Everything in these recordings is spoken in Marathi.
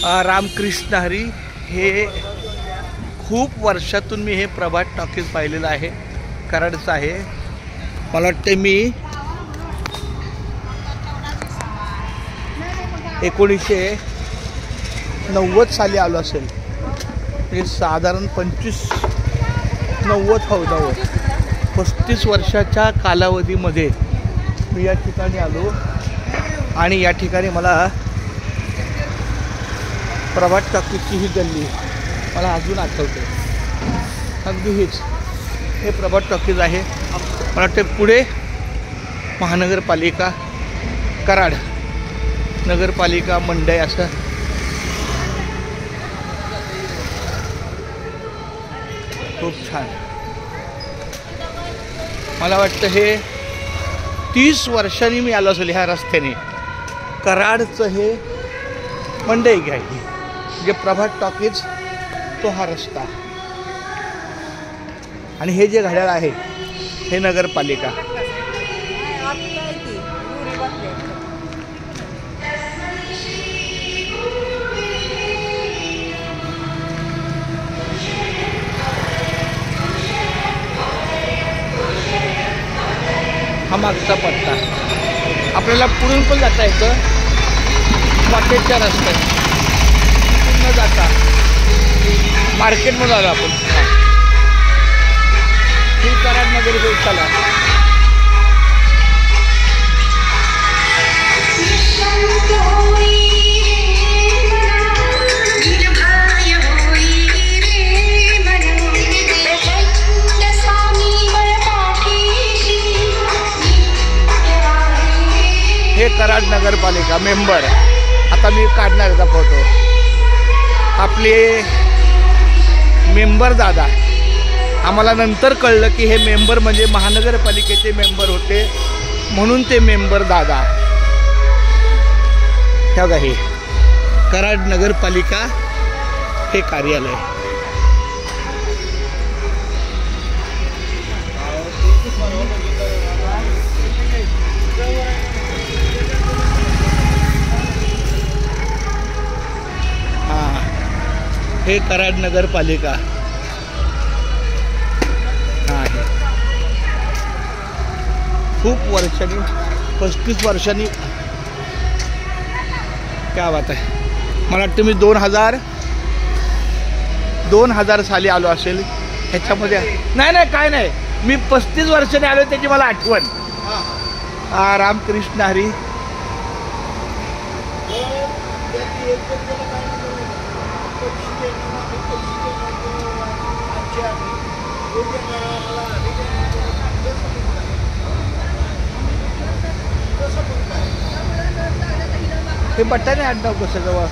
रामकृष्ण हरी। हे खूप वर्षातून मी हे प्रभात टॉकीज पाहिलेलं आहे, कराडचं आहे। मला वाटते मी 1990 साली आलो असेल, हे साधारण 35 वर्षाच्या कालावधीमध्ये मी या ठिकाणी आलो आणि या ठिकाणी मला प्रभात टॉकीजची ही गल्ली मला अजून आठवते। अगदी हे प्रभात टॉकीज आहे। मला वाटते पुढे महानगरपालिका, कराड नगरपालिका मंडई असं खूप छान। मला वाटतं हे 30 वर्षांनी मी आलो असेल ह्या रस्त्याने। कराडचं हे मंडई घ्यायची जे प्रभात टॉकीज, तो हा रस्ता आणि हे जे घड्याळ आहे हे नगरपालिका। हा मागचा पट्टा। आपल्याला पुढून पण जाता येतं मार्केटच्या रस्त्याने, न जाता मार्केटमध्ये आलो आपण। ही कराड नगर रोड चला। हे कराड नगरपालिका मेंबर। आता मी काढणार याचा फोटो। आपले मेंबर दादा, आम्हाला नंतर कळलं की हे मेंबर म्हणजे महानगरपालिकेचे मेंबर होते, म्हणून ते मेंबर दादा। हे बघा, हे कराड नगरपालिका हे कार्यालय। हे कराड नगरपालिका आहे। खूप वर्षांनी, 35 वर्षांनी, क्या बात आहे। मला वाटतं मी 2000 साली आलो असेल ह्याच्यामध्ये। नाही काय नाही, मी 35 वर्षांनी आलो त्याची मला आठवण। रामकृष्ण हरी। हे बट्टाने आडनाव कसं जवळ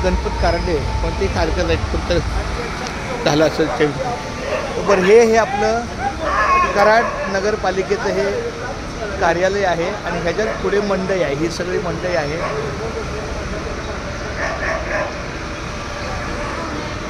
गणपत कारंडे पण ते सारखं फक्त झालं असेल ते बरं। हे आपलं कराड नगरपालिकेचं हे कार्यालय आहे आणि ह्याच्यात पुढे मंडई आहे। ही सगळी मंडई आहे।